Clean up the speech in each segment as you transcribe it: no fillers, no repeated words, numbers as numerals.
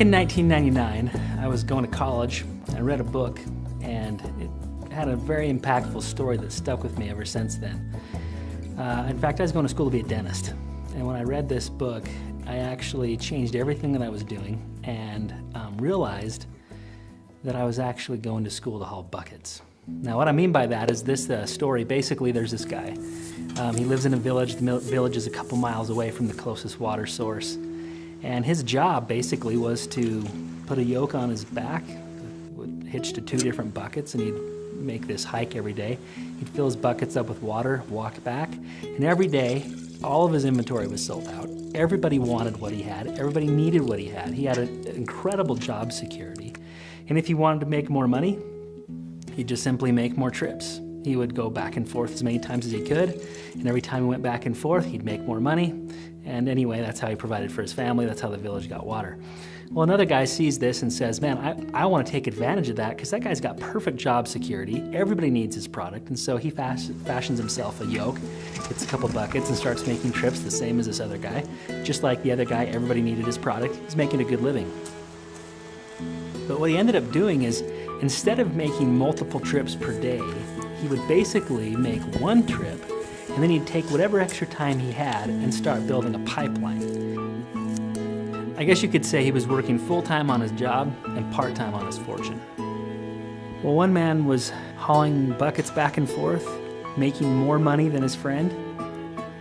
Back in 1999, I was going to college. I read a book, and it had a very impactful story that stuck with me ever since then. In fact, I was going to school to be a dentist. And when I read this book, I actually changed everything that I was doing and realized that I was actually going to school to haul buckets. Now, what I mean by that is this story. Basically, there's this guy. He lives in a village. The village is a couple miles away from the closest water source. And his job basically was to put a yoke on his back, hitched to 2 different buckets, and he'd make this hike every day. He'd fill his buckets up with water, walk back, and every day, all of his inventory was sold out. Everybody wanted what he had. Everybody needed what he had. He had an incredible job security. And if he wanted to make more money, he'd just simply make more trips. He would go back and forth as many times as he could, and every time he went back and forth, he'd make more money. And anyway, that's how he provided for his family. That's how the village got water. Well, another guy sees this and says, man, I want to take advantage of that because that guy's got perfect job security. Everybody needs his product. And so he fashions himself a yoke, gets a couple buckets, and starts making trips the same as this other guy. Just like the other guy, everybody needed his product. He's making a good living. But what he ended up doing is, instead of making multiple trips per day, he would basically make one trip, and then he'd take whatever extra time he had and start building a pipeline. I guess you could say he was working full-time on his job and part-time on his fortune. Well, one man was hauling buckets back and forth, making more money than his friend.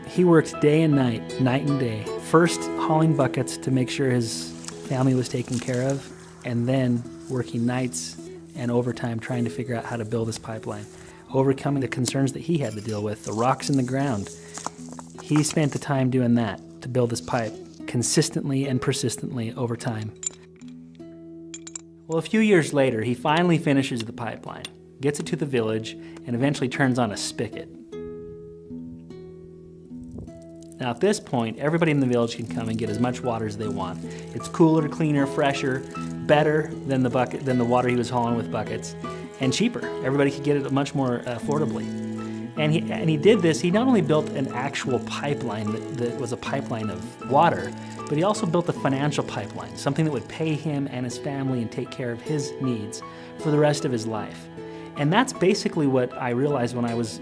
He worked day and night, night and day. First hauling buckets to make sure his family was taken care of, and then working nights and overtime trying to figure out how to build this pipeline, overcoming the concerns that he had to deal with, the rocks in the ground. He spent the time doing that to build this pipe consistently and persistently over time. Well, a few years later, he finally finishes the pipeline, gets it to the village, and eventually turns on a spigot. Now at this point, everybody in the village can come and get as much water as they want. It's cooler, cleaner, fresher, better than the water he was hauling with buckets, and cheaper. Everybody could get it much more affordably. And he did this. He not only built an actual pipeline that was a pipeline of water, but he also built a financial pipeline, something that would pay him and his family and take care of his needs for the rest of his life. And that's basically what I realized when I was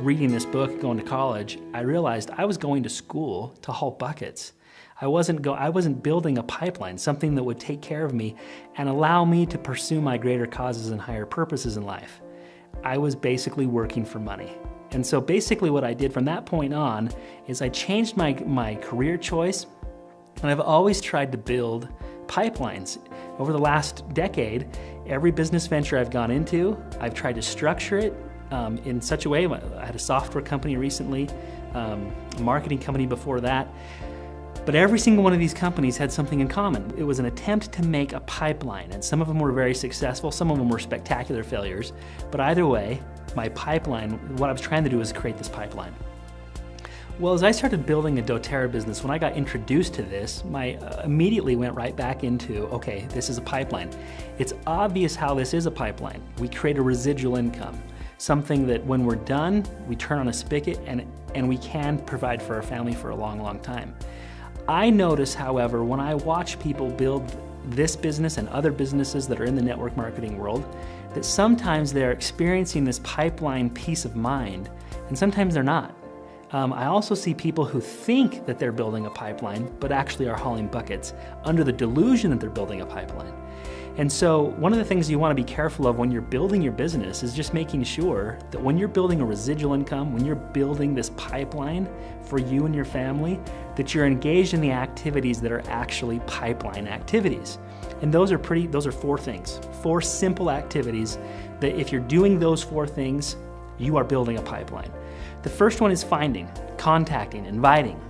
reading this book, going to college. I realized I was going to school to haul buckets. I wasn't building a pipeline, something that would take care of me and allow me to pursue my greater causes and higher purposes in life. I was basically working for money. And so basically what I did from that point on is I changed my career choice, and I've always tried to build pipelines. Over the last decade, every business venture I've gone into, I've tried to structure it in such a way. I had a software company recently, a marketing company before that. But every single one of these companies had something in common. It was an attempt to make a pipeline, and some of them were very successful, some of them were spectacular failures. But either way, my pipeline, what I was trying to do was create this pipeline. Well, as I started building a doTERRA business, when I got introduced to this, immediately went right back into, okay, this is a pipeline. It's obvious how this is a pipeline. We create a residual income, something that when we're done, we turn on a spigot and we can provide for our family for a long, long time. I notice, however, when I watch people build this business and other businesses that are in the network marketing world, that sometimes they're experiencing this pipeline peace of mind, and sometimes they're not. I also see people who think that they're building a pipeline, but actually are hauling buckets under the delusion that they're building a pipeline. And so one of the things you want to be careful of when you're building your business is just making sure that when you're building a residual income, when you're building this pipeline for you and your family, that you're engaged in the activities that are actually pipeline activities. And those are 4 things, 4 simple activities that if you're doing those 4 things, you are building a pipeline. The first one is finding, contacting, inviting,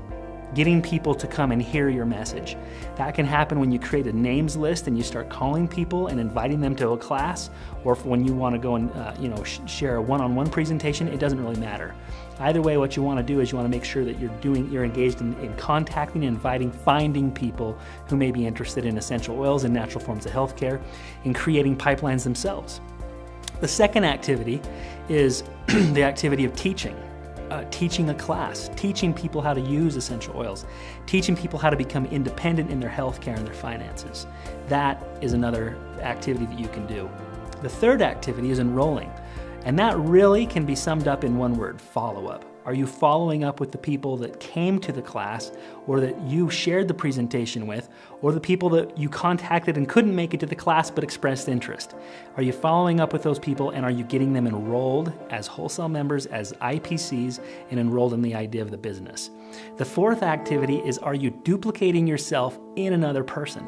getting people to come and hear your message. That can happen when you create a names list and you start calling people and inviting them to a class, or when you want to go and share a one-on-one presentation. It doesn't really matter. Either way, what you want to do is you want to make sure that you're engaged in contacting, inviting, finding people who may be interested in essential oils and natural forms of healthcare, in creating pipelines themselves. The second activity is the activity of teaching. teaching a class, teaching people how to use essential oils, teaching people how to become independent in their healthcare and their finances. That is another activity that you can do. The third activity is enrolling, and that really can be summed up in one word: follow-up. Are you following up with the people that came to the class, or that you shared the presentation with, or the people that you contacted and couldn't make it to the class but expressed interest? Are you following up with those people, and are you getting them enrolled as wholesale members, as IPCs, and enrolled in the idea of the business? The fourth activity is, are you duplicating yourself in another person?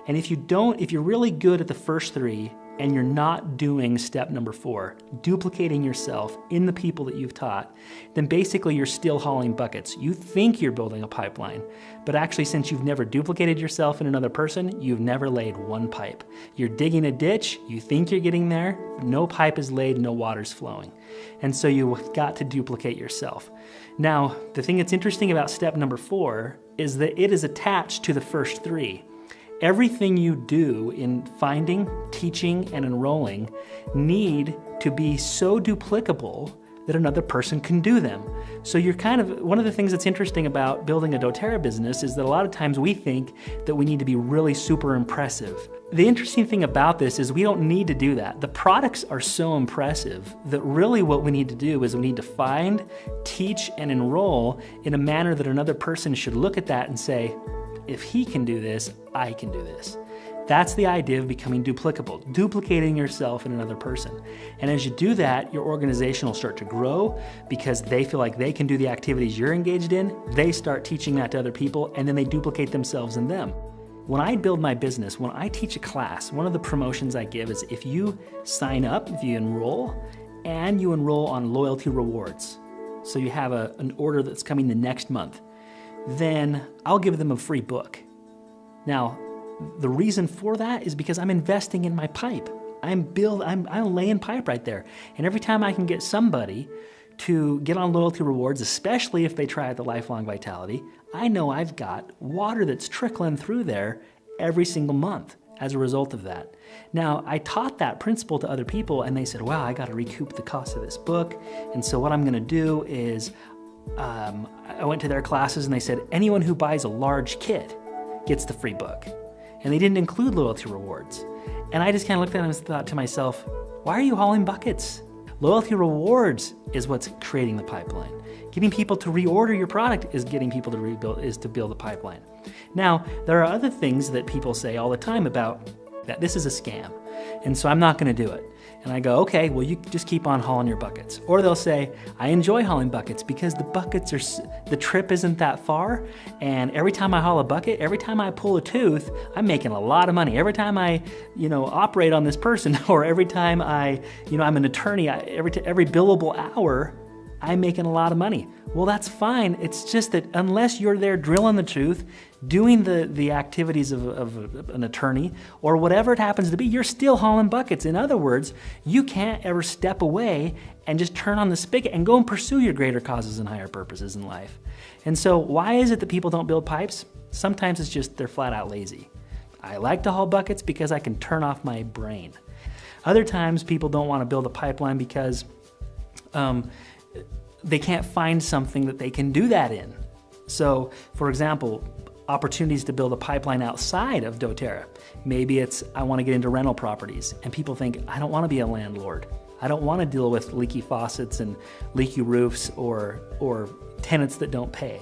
And if you're really good at the first three, and you're not doing step number 4, duplicating yourself in the people that you've taught, then basically you're still hauling buckets. You think you're building a pipeline, but actually, since you've never duplicated yourself in another person, you've never laid one pipe. You're digging a ditch, you think you're getting there, no pipe is laid, no water's flowing. And so you've got to duplicate yourself. Now, the thing that's interesting about step number 4 is that it is attached to the first 3. Everything you do in finding, teaching, and enrolling need to be so duplicable that another person can do them. So you're one of the things that's interesting about building a doTERRA business is that a lot of times we think that we need to be really super impressive. The interesting thing about this is we don't need to do that. The products are so impressive that really what we need to do is we need to find, teach, and enroll in a manner that another person should look at that and say, if he can do this, I can do this. That's the idea of becoming duplicable, duplicating yourself in another person. And as you do that, your organization will start to grow because they feel like they can do the activities you're engaged in. They start teaching that to other people, and then they duplicate themselves in them. When I build my business, when I teach a class, one of the promotions I give is if you sign up, if you enroll, and you enroll on loyalty rewards, so you have an order that's coming the next month, then I'll give them a free book. Now, the reason for that is because I'm investing in my pipe. I'm laying pipe right there. And every time I can get somebody to get on loyalty rewards, especially if they try the Lifelong Vitality, I know I've got water that's trickling through there every single month as a result of that. Now, I taught that principle to other people, and they said, wow, I got to recoup the cost of this book. And so what I'm going to do is I went to their classes and they said, anyone who buys a large kit gets the free book. And they didn't include loyalty rewards. And I just kind of looked at them and thought to myself, why are you hauling buckets? Loyalty rewards is what's creating the pipeline. Getting people to reorder your product is getting people to build a pipeline. Now, there are other things that people say all the time about that this is a scam, and so I'm not going to do it. And I go, okay, well, you just keep on hauling your buckets. Or they'll say, I enjoy hauling buckets because the trip isn't that far, and every time I haul a bucket, every time I pull a tooth, I'm making a lot of money. Every time I, operate on this person, or every time I'm an attorney, every billable hour, I'm making a lot of money. Well, that's fine. It's just that unless you're there drilling the tooth, doing the activities of an attorney, or whatever it happens to be, you're still hauling buckets. In other words, you can't ever step away and just turn on the spigot and go and pursue your greater causes and higher purposes in life. And so why is it that people don't build pipes? Sometimes it's just they're flat out lazy. I like to haul buckets because I can turn off my brain. Other times people don't want to build a pipeline because they can't find something that they can do that in. So, for example, opportunities to build a pipeline outside of doTERRA. Maybe it's, I want to get into rental properties, and people think, I don't want to be a landlord. I don't want to deal with leaky faucets and leaky roofs or tenants that don't pay.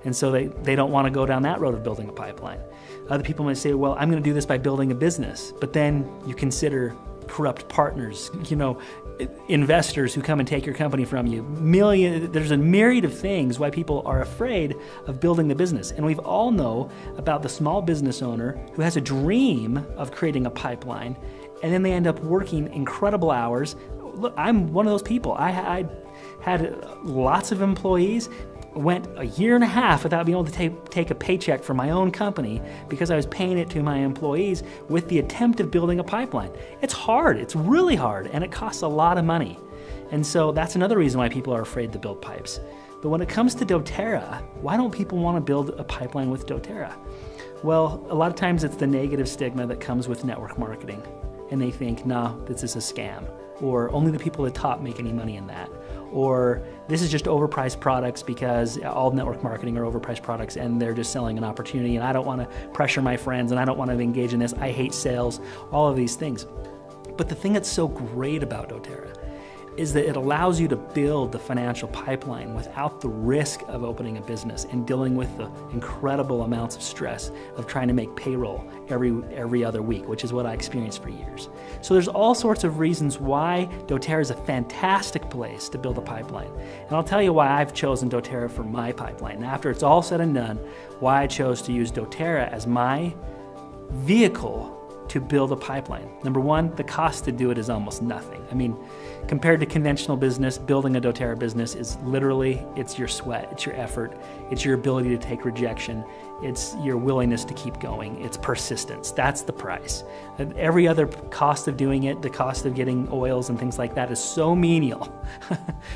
And so they don't want to go down that road of building a pipeline. Other people might say, well, I'm going to do this by building a business, but then you consider corrupt partners, investors who come and take your company from you. There's a myriad of things why people are afraid of building the business. And we've all know about the small business owner who has a dream of creating a pipeline, and then they end up working incredible hours. Look, I'm one of those people. I had lots of employees, went a year and a half without being able to take a paycheck from my own company because I was paying it to my employees with the attempt of building a pipeline. It's hard, it's really hard, and it costs a lot of money. And so that's another reason why people are afraid to build pipes. But when it comes to doTERRA, why don't people want to build a pipeline with doTERRA? Well, a lot of times it's the negative stigma that comes with network marketing. And they think, no, this is a scam. Or only the people at the top make any money in that. or this is just overpriced products because all network marketing are overpriced products and they're just selling an opportunity and I don't want to pressure my friends and I don't want to engage in this. I hate sales, all of these things. But the thing that's so great about doTERRA is that it allows you to build the financial pipeline without the risk of opening a business and dealing with the incredible amounts of stress of trying to make payroll every other week, which is what I experienced for years. So there's all sorts of reasons why doTERRA is a fantastic place to build a pipeline. And I'll tell you why I've chosen doTERRA for my pipeline. And after it's all said and done, why I chose to use doTERRA as my vehicle to build a pipeline. Number one, the cost to do it is almost nothing. I mean, compared to conventional business, building a doTERRA business is literally, it's your sweat, it's your effort, it's your ability to take rejection, it's your willingness to keep going, it's persistence. That's the price. And every other cost of doing it, the cost of getting oils and things like that is so menial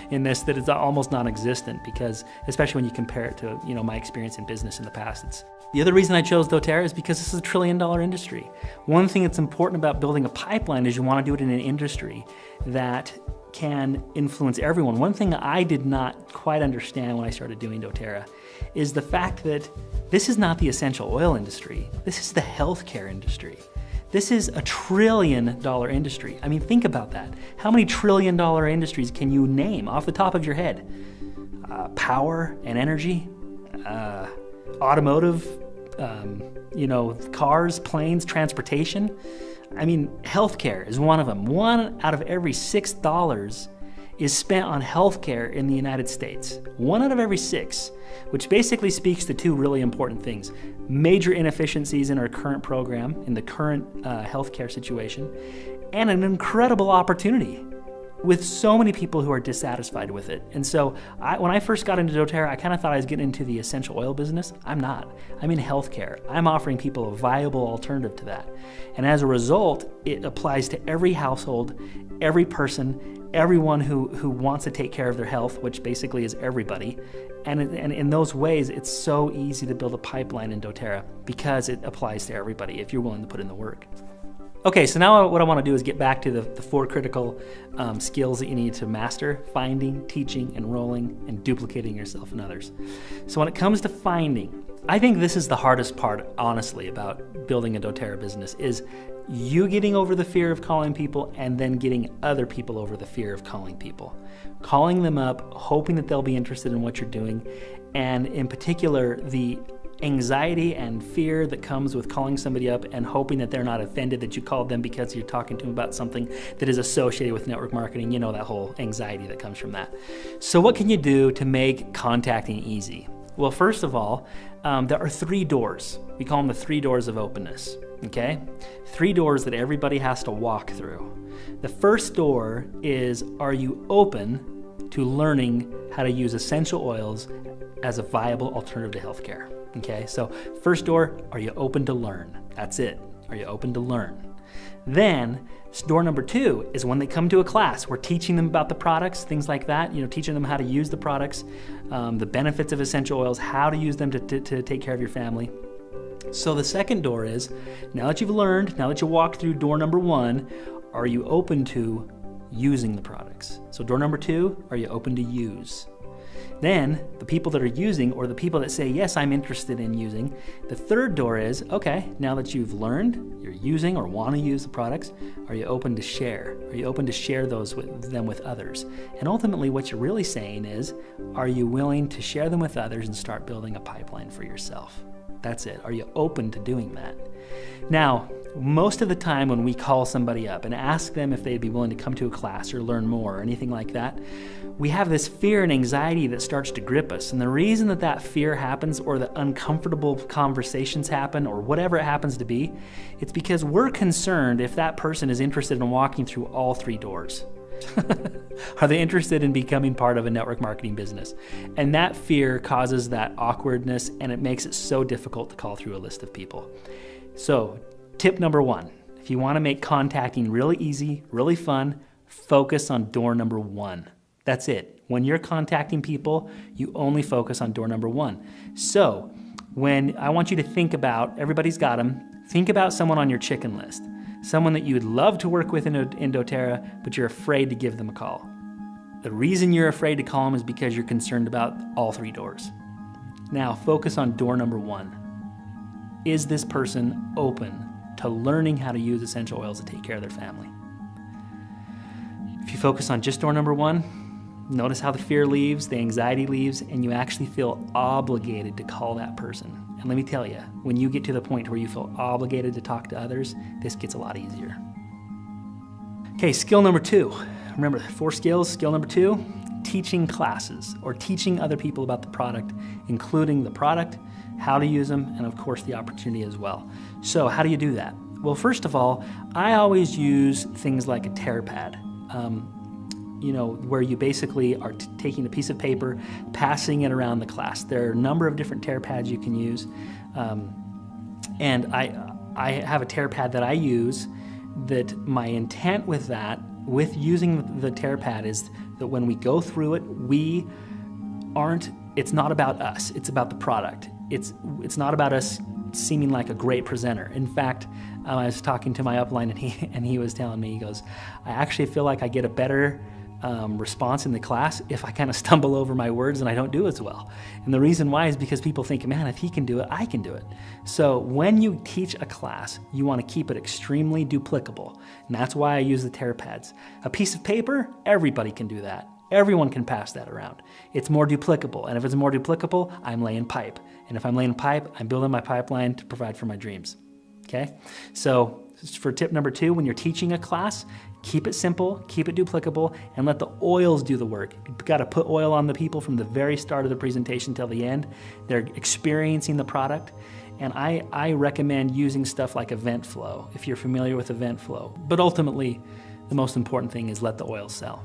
in this that it's almost non-existent, because especially when you compare it to, you know, my experience in business in the past. The other reason I chose doTERRA is because this is a $1 trillion industry. One thing that's important about building a pipeline is you want to do it in an industry that can influence everyone. One thing I did not quite understand when I started doing doTERRA is the fact that this is not the essential oil industry. This is the healthcare industry. This is a $1 trillion industry. I mean, think about that. How many $1 trillion industries can you name off the top of your head? Power and energy, automotive, you know, cars, planes, transportation. I mean, healthcare is one of them. 1 out of every $6 is spent on healthcare in the United States. 1 out of every 6, which basically speaks to 2 really important things. Major inefficiencies in our current program, in the current healthcare situation, and an incredible opportunity with so many people who are dissatisfied with it. And so when I first got into doTERRA, I kind of thought I was getting into the essential oil business. I'm not. I'm in healthcare. I'm offering people a viable alternative to that. And as a result, it applies to every household, every person, everyone who wants to take care of their health, which basically is everybody. And in those ways, it's so easy to build a pipeline in doTERRA because it applies to everybody if you're willing to put in the work. Okay, so now what I want to do is get back to the 4 critical skills that you need to master: finding, teaching, enrolling, and duplicating yourself and others. So when it comes to finding, I think this is the hardest part, honestly, about building a doTERRA business, is you getting over the fear of calling people and then getting other people over the fear of calling people. Calling them up, hoping that they'll be interested in what you're doing, and in particular, the anxiety and fear that comes with calling somebody up and hoping that they're not offended that you called them because you're talking to them about something that is associated with network marketing. You know, that whole anxiety that comes from that. So what can you do to make contacting easy? Well, first of all, there are 3 doors. We call them the 3 doors of openness, okay? 3 doors that everybody has to walk through. The first door is, are you open to learning how to use essential oils as a viable alternative to healthcare? Okay, so first door, are you open to learn? That's it. Are you open to learn? Then door number 2 is when they come to a class, we're teaching them about the products, things like that, you know, teaching them how to use the products, the benefits of essential oils, how to use them to take care of your family. So the second door is, now that you've learned, now that you walked through door number 1, are you open to using the products? So door number 2, are you open to use? Then the people that are using, or the people that say, yes, I'm interested in using, the third door is, okay, now that you've learned, you're using or want to use the products, are you open to share? Are you open to share them with others? And ultimately what you're really saying is, are you willing to share them with others and start building a pipeline for yourself? That's it. Are you open to doing that? Now, most of the time when we call somebody up and ask them if they'd be willing to come to a class or learn more or anything like that, we have this fear and anxiety that starts to grip us. And the reason that that fear happens, or the uncomfortable conversations happen, or whatever it happens to be, it's because we're concerned if that person is interested in walking through all 3 doors. Are they interested in becoming part of a network marketing business? And that fear causes that awkwardness, and it makes it so difficult to call through a list of people. So tip number 1, if you want to make contacting really easy, really fun, focus on door number 1. That's it. When you're contacting people, you only focus on door number 1. So when I want you to think about, everybody's got them, think about someone on your chicken list. Someone that you would love to work with in doTERRA, but you're afraid to give them a call. The reason you're afraid to call them is because you're concerned about all 3 doors. Now, focus on door number 1. Is this person open to learning how to use essential oils to take care of their family? If you focus on just door number 1, notice how the fear leaves, the anxiety leaves, and you actually feel obligated to call that person. And let me tell you, when you get to the point where you feel obligated to talk to others, this gets a lot easier. Okay, skill number 2. Remember, 4 skills. Skill number 2, teaching classes or teaching other people about the product, including the product, how to use them, and of course the opportunity as well. So how do you do that? Well, first of all, I always use things like a tear pad. Where you basically are taking a piece of paper, passing it around the class. There are a number of different tear pads you can use. And I have a tear pad that I use that my intent with that, with using the tear pad, is that when we go through it, it's not about us, it's about the product. It's not about us seeming like a great presenter. In fact, I was talking to my upline and he was telling me, he goes, I actually feel like I get a better response in the class if I kind of stumble over my words and I don't do as well. And the reason why is because people think, man, if he can do it, I can do it. So when you teach a class, you want to keep it extremely duplicable. And that's why I use the tear pads. A piece of paper, everybody can do that. Everyone can pass that around. It's more duplicable. And if it's more duplicable, I'm laying pipe. And if I'm laying pipe, I'm building my pipeline to provide for my dreams. Okay? So for tip number 2, when you're teaching a class, keep it simple, keep it duplicable, and let the oils do the work. You've got to put oil on the people from the very start of the presentation till the end. They're experiencing the product. And I recommend using stuff like event flow, if you're familiar with event flow. But ultimately, the most important thing is let the oil sell.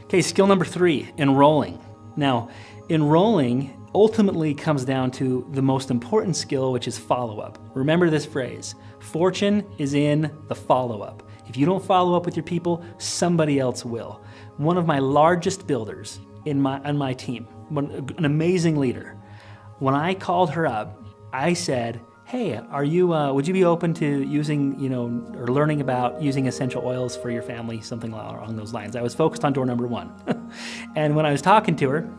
Okay, skill number 3, enrolling. Now, enrolling ultimately comes down to the most important skill, which is follow-up. Remember this phrase, fortune is in the follow-up. If you don't follow up with your people, somebody else will. One of my largest builders on my team, an amazing leader, when I called her up, I said, hey, would you be open to using, or learning about using essential oils for your family, something along those lines. I was focused on door number 1. And when I was talking to her,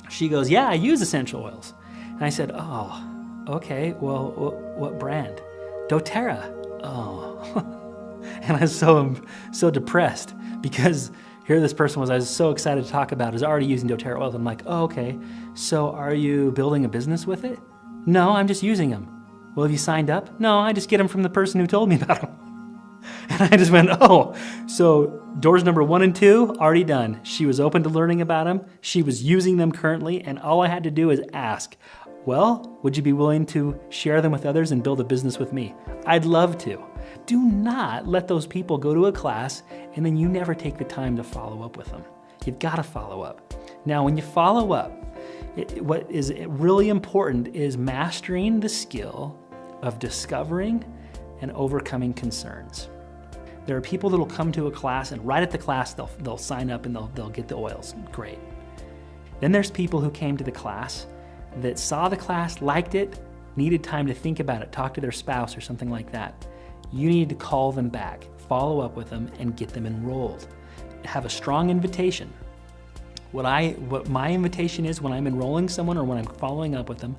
she goes, yeah, I use essential oils. And I said, oh, okay, well, what brand? doTERRA. Oh. And I was so depressed because here this person was, I was so excited to talk about, is already using doTERRA oils. I'm like, oh, okay, so are you building a business with it? No, I'm just using them. Well, have you signed up? No, I just get them from the person who told me about them. And I just went, oh, so doors number 1 and 2, already done. She was open to learning about them. She was using them currently, and all I had to do is ask, well, would you be willing to share them with others and build a business with me? I'd love to. Do not let those people go to a class and then you never take the time to follow up with them. You've got to follow up. Now, when you follow up, what is really important is mastering the skill of discovering and overcoming concerns. There are people that will come to a class and right at the class they'll sign up and they'll get the oils. Great. Then there's people who came to the class that saw the class, liked it, needed time to think about it, talk to their spouse or something like that. You need to call them back, follow up with them, and get them enrolled. Have a strong invitation. What my invitation is when I'm enrolling someone or when I'm following up with them,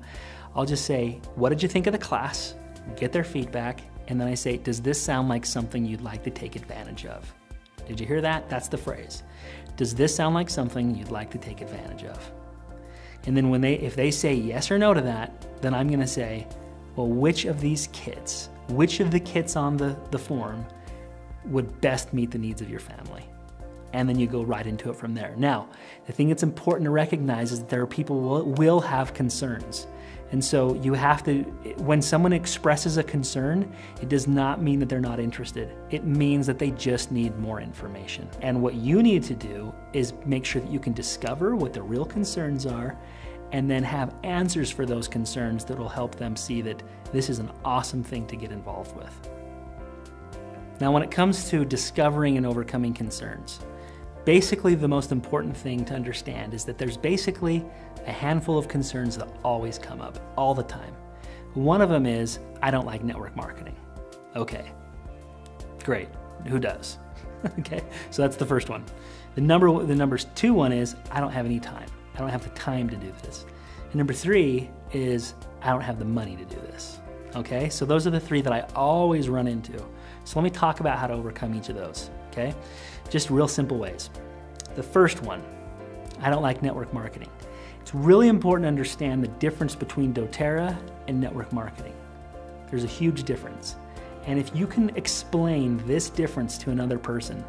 I'll just say, what did you think of the class? Get their feedback, and then I say, does this sound like something you'd like to take advantage of? Did you hear that? That's the phrase. Does this sound like something you'd like to take advantage of? And then if they say yes or no to that, then I'm gonna say, well, which of the kits on the form would best meet the needs of your family? And then you go right into it from there. Now, the thing that's important to recognize is that there are people who will have concerns. And so you have to, when someone expresses a concern, it does not mean that they're not interested. It means that they just need more information. And what you need to do is make sure that you can discover what the real concerns are and then have answers for those concerns that will help them see that this is an awesome thing to get involved with. Now, when it comes to discovering and overcoming concerns, basically the most important thing to understand is that there's basically a handful of concerns that always come up all the time. One of them is, I don't like network marketing. Okay, great, who does? Okay, so that's the first one. The number two one is, I don't have any time. I don't have the time to do this. And number three is, I don't have the money to do this. Okay, so those are the three that I always run into. So let me talk about how to overcome each of those, okay? Just real simple ways. The first one, I don't like network marketing. It's really important to understand the difference between doTERRA and network marketing. There's a huge difference. And if you can explain this difference to another person,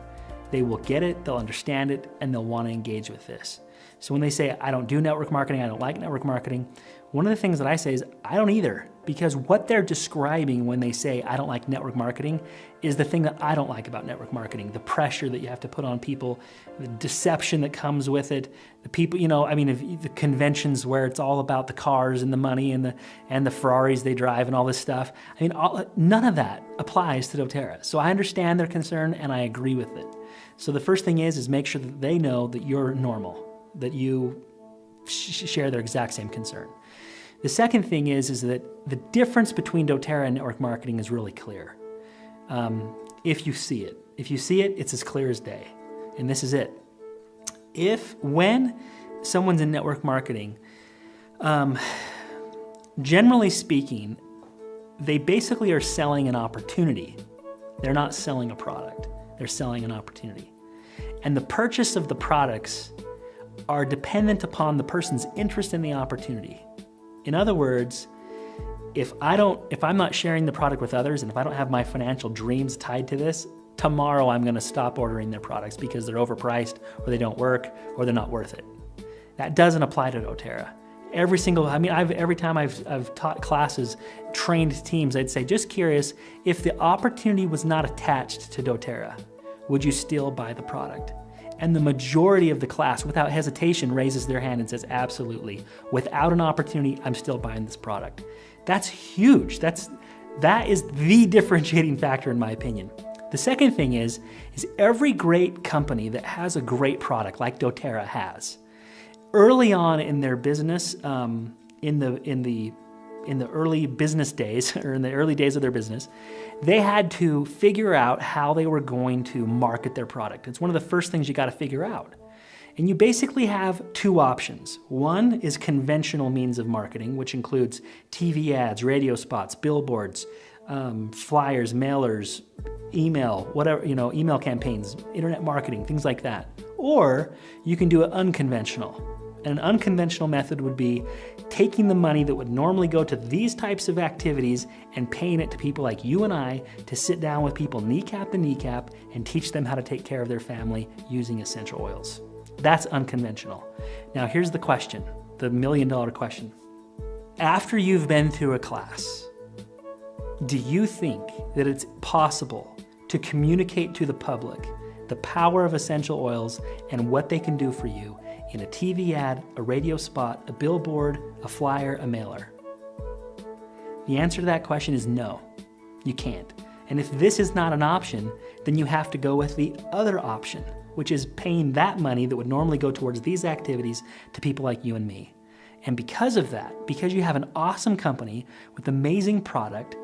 they will get it, they'll understand it, and they'll want to engage with this. So when they say, I don't do network marketing, I don't like network marketing, one of the things that I say is, I don't either, because what they're describing when they say, I don't like network marketing, is the thing that I don't like about network marketing, the pressure that you have to put on people, the deception that comes with it, the people, the conventions where it's all about the cars and the money and the Ferraris they drive and all this stuff. None of that applies to doTERRA. So I understand their concern and I agree with it. So the first thing is make sure that they know that you're normal, that you share their exact same concern. The second thing is that the difference between doTERRA and network marketing is really clear. If you see it. If you see it, it's as clear as day. And this is it. When someone's in network marketing, generally speaking, they basically are selling an opportunity. They're not selling a product. They're selling an opportunity. And the purchase of the products are dependent upon the person's interest in the opportunity. In other words, if I'm not sharing the product with others, and if I don't have my financial dreams tied to this, tomorrow I'm gonna stop ordering their products because they're overpriced, or they don't work, or they're not worth it. That doesn't apply to doTERRA. Every time I've taught classes, trained teams, I'd say, just curious, if the opportunity was not attached to doTERRA, would you still buy the product? And the majority of the class, without hesitation, raises their hand and says, absolutely. Without an opportunity, I'm still buying this product. That's huge. That is the differentiating factor in my opinion. The second thing is every great company that has a great product, like doTERRA has, early on in their business, in the early business days, or in the early days of their business, they had to figure out how they were going to market their product. It's one of the first things you got to figure out. And you basically have two options. One is conventional means of marketing, which includes TV ads, radio spots, billboards, flyers, mailers, email, whatever, email campaigns, internet marketing, things like that. Or you can do it unconventional. And an unconventional method would be taking the money that would normally go to these types of activities and paying it to people like you and I to sit down with people kneecap to kneecap and teach them how to take care of their family using essential oils. That's unconventional. Now here's the question, the million-dollar question. After you've been through a class, do you think that it's possible to communicate to the public the power of essential oils and what they can do for you in a TV ad, a radio spot, a billboard, a flyer, a mailer? The answer to that question is no, you can't. And if this is not an option, then you have to go with the other option, which is paying that money that would normally go towards these activities to people like you and me. And because of that, because you have an awesome company with amazing product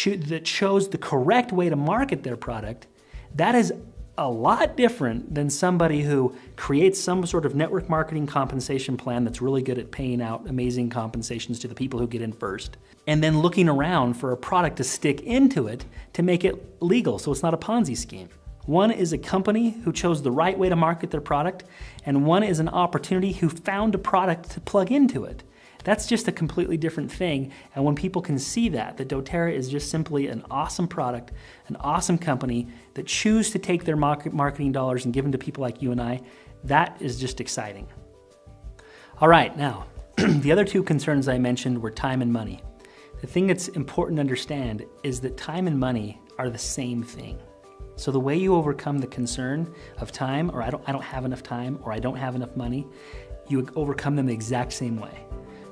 that chose the correct way to market their product, that is a lot different than somebody who creates some sort of network marketing compensation plan that's really good at paying out amazing compensations to the people who get in first, and then looking around for a product to stick into it to make it legal so it's not a Ponzi scheme. One is a company who chose the right way to market their product, and one is an opportunity who found a product to plug into it. That's just a completely different thing, and when people can see that doTERRA is just simply an awesome product, an awesome company that choose to take their marketing dollars and give them to people like you and I, that is just exciting. All right, now, the other two concerns I mentioned were time and money. The thing that's important to understand is that time and money are the same thing. So the way you overcome the concern of time, or I don't have enough time, or I don't have enough money, you overcome them the exact same way.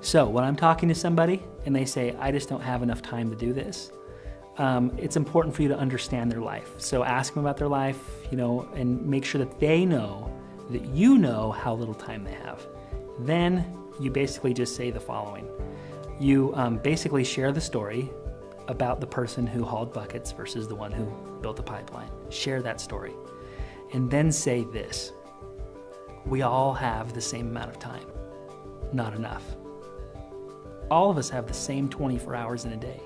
So when I'm talking to somebody and they say, I just don't have enough time to do this, it's important for you to understand their life. So ask them about their life, and make sure that they know that you know how little time they have. Then you basically just say the following. You basically share the story about the person who hauled buckets versus the one who built the pipeline. Share that story. And then say this. we all have the same amount of time. Not enough. All of us have the same 24 hours in a day.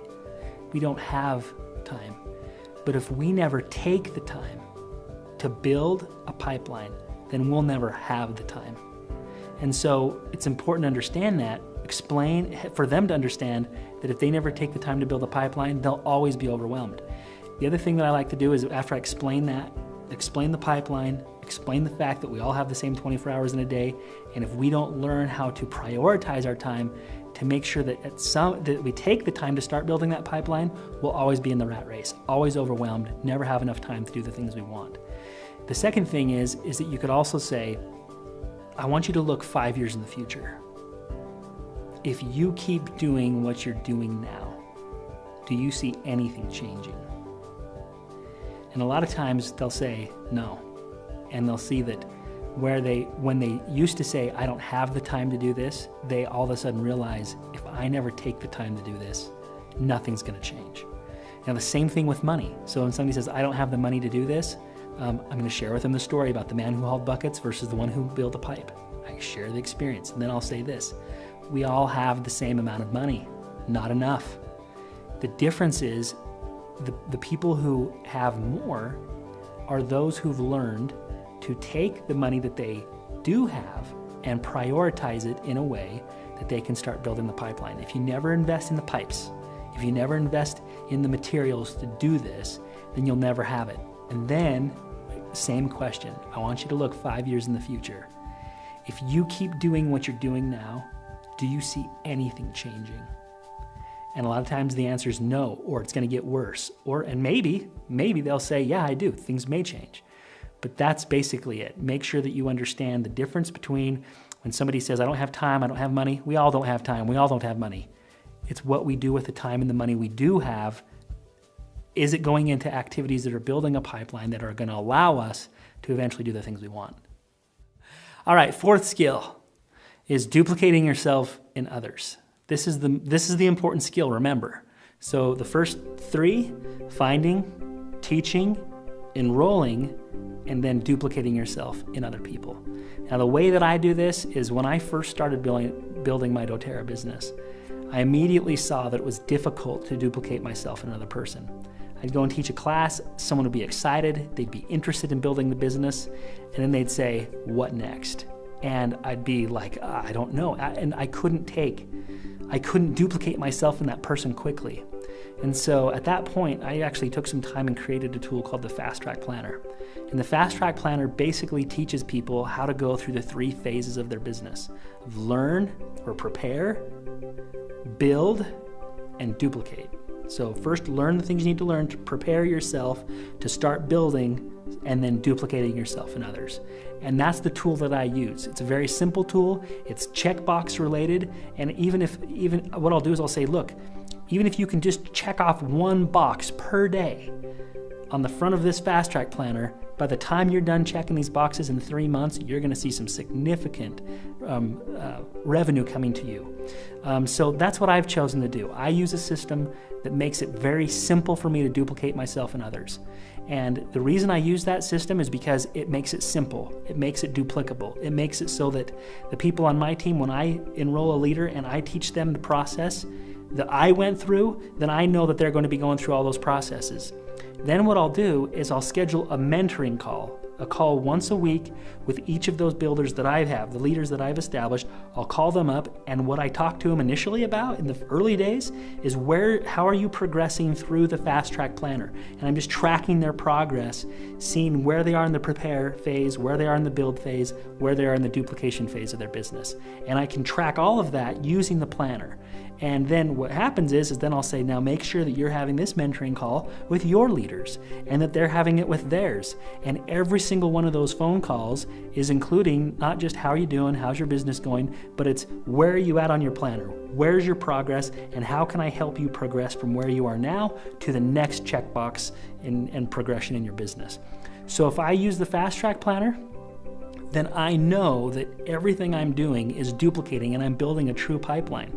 We don't have time. But if we never take the time to build a pipeline, then we'll never have the time. And so it's important to understand that, for them to understand that if they never take the time to build a pipeline, they'll always be overwhelmed. The other thing that I like to do is after I explain that, explain the pipeline, explain the fact that we all have the same 24 hours in a day, and if we don't learn how to prioritize our time to make sure that that we take the time to start building that pipeline, we'll always be in the rat race, always overwhelmed, never have enough time to do the things we want. The second thing is that you could also say, I want you to look 5 years in the future. If you keep doing what you're doing now, do you see anything changing? And a lot of times they'll say no. And they'll see that when they used to say, I don't have the time to do this, they all of a sudden realize, if I never take the time to do this, nothing's gonna change. Now the same thing with money. So when somebody says, I don't have the money to do this, I'm gonna share with them the story about the man who hauled buckets versus the one who built a pipe. I share the experience, and then I'll say this. We all have the same amount of money, not enough. The difference is the people who have more are those who've learned to take the money that they do have and prioritize it in a way that they can start building the pipeline. If you never invest in the pipes, if you never invest in the materials to do this, then you'll never have it. And then, same question, I want you to look 5 years in the future. If you keep doing what you're doing now, do you see anything changing? And a lot of times the answer is no, or it's gonna get worse. And maybe they'll say, yeah, I do, things may change. But that's basically it. Make sure that you understand the difference between when somebody says, I don't have time, I don't have money. We all don't have time, we all don't have money. It's what we do with the time and the money we do have. Is it going into activities that are building a pipeline that are gonna allow us to eventually do the things we want? All right, fourth skill is duplicating yourself in others. This is the important skill, remember. So the first three, finding, teaching, enrolling, and then duplicating yourself in other people. Now the way that I do this is when I first started building my doTERRA business, I immediately saw that it was difficult to duplicate myself in another person. I'd go and teach a class, someone would be excited, they'd be interested in building the business, and then they'd say, what next? And I'd be like, I don't know, and I couldn't duplicate myself in that person quickly. And so at that point, I actually took some time and created a tool called the Fast Track Planner. And the Fast Track Planner basically teaches people how to go through the 3 phases of their business: learn or prepare, build, and duplicate. So first learn the things you need to learn to prepare yourself to start building, and then duplicating yourself in others. And that's the tool that I use. It's a very simple tool, it's checkbox related, and even what I'll do is I'll say, look, even if you can just check off 1 box per day on the front of this Fast Track Planner, by the time you're done checking these boxes in 3 months, you're gonna see some significant revenue coming to you. So that's what I've chosen to do. I use a system that makes it very simple for me to duplicate myself and others. And the reason I use that system is because it makes it simple. It makes it duplicable. It makes it so that the people on my team, when I enroll a leader and I teach them the process that I went through, then I know that they're going to be going through all those processes. Then what I'll do is I'll schedule a mentoring call, a call once a week with each of those builders that I have, the leaders that I've established. I'll call them up, and what I talk to them initially about in the early days is how are you progressing through the Fast Track Planner? And I'm just tracking their progress, seeing where they are in the prepare phase, where they are in the build phase, where they are in the duplication phase of their business. And I can track all of that using the planner. And then what happens is then I'll say, now make sure that you're having this mentoring call with your leaders and that they're having it with theirs. And every single one of those phone calls is including not just how are you doing, how's your business going, but it's where are you at on your planner? Where's your progress, and how can I help you progress from where you are now to the next checkbox and progression in your business? So if I use the Fast Track Planner, then I know that everything I'm doing is duplicating and I'm building a true pipeline.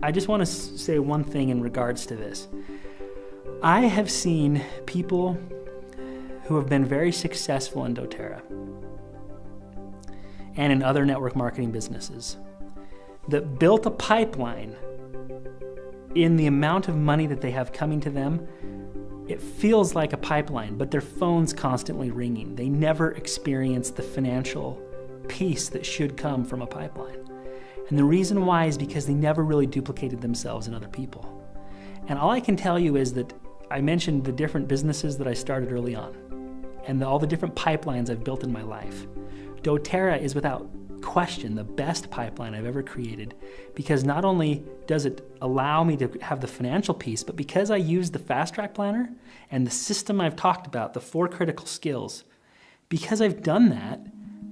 I just want to say one thing in regards to this. I have seen people who have been very successful in doTERRA, and in other network marketing businesses that built a pipeline in the amount of money that they have coming to them. It feels like a pipeline, but their phone's constantly ringing. They never experience the financial peace that should come from a pipeline. And the reason why is because they never really duplicated themselves in other people. And all I can tell you is that I mentioned the different businesses that I started early on and all the different pipelines I've built in my life. doTERRA is without question the best pipeline I've ever created, because not only does it allow me to have the financial piece, but because I use the Fast Track Planner and the system I've talked about, the 4 critical skills, because I've done that,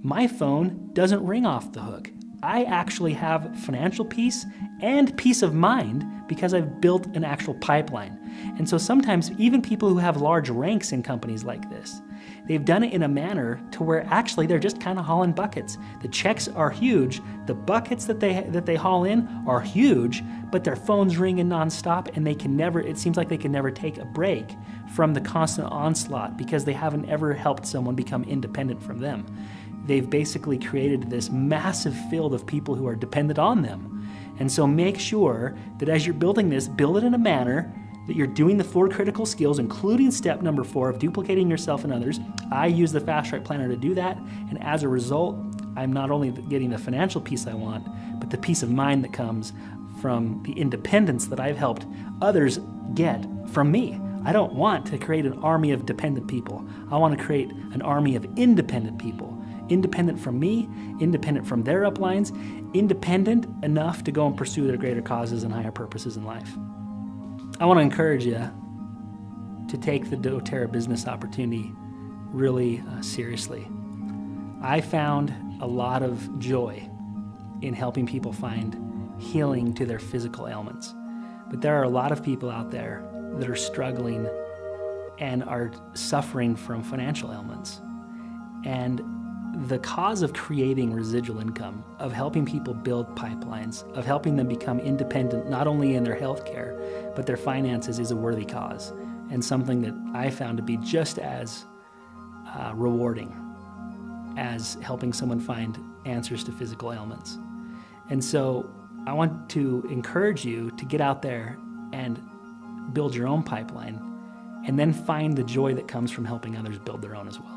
my phone doesn't ring off the hook. I actually have financial peace and peace of mind because I've built an actual pipeline. And so sometimes even people who have large ranks in companies like this, they've done it in a manner to where actually they're just kind of hauling buckets. The checks are huge, the buckets that they haul in are huge, but their phone's ringing nonstop, and they can never, it seems like they can never take a break from the constant onslaught because they haven't ever helped someone become independent from them. They've basically created this massive field of people who are dependent on them. And so make sure that as you're building this, build it in a manner that you're doing the 4 critical skills, including step number 4 of duplicating yourself and others. I use the Fast Track Planner to do that, and as a result, I'm not only getting the financial peace I want, but the peace of mind that comes from the independence that I've helped others get from me. I don't want to create an army of dependent people. I want to create an army of independent people. Independent from me, independent from their uplines, independent enough to go and pursue their greater causes and higher purposes in life. I want to encourage you to take the doTERRA business opportunity really seriously. I found a lot of joy in helping people find healing to their physical ailments. But there are a lot of people out there that are struggling and are suffering from financial ailments. And the cause of creating residual income, of helping people build pipelines, of helping them become independent not only in their health care, but their finances, is a worthy cause, and something that I found to be just as rewarding as helping someone find answers to physical ailments. And so I want to encourage you to get out there and build your own pipeline, and then find the joy that comes from helping others build their own as well.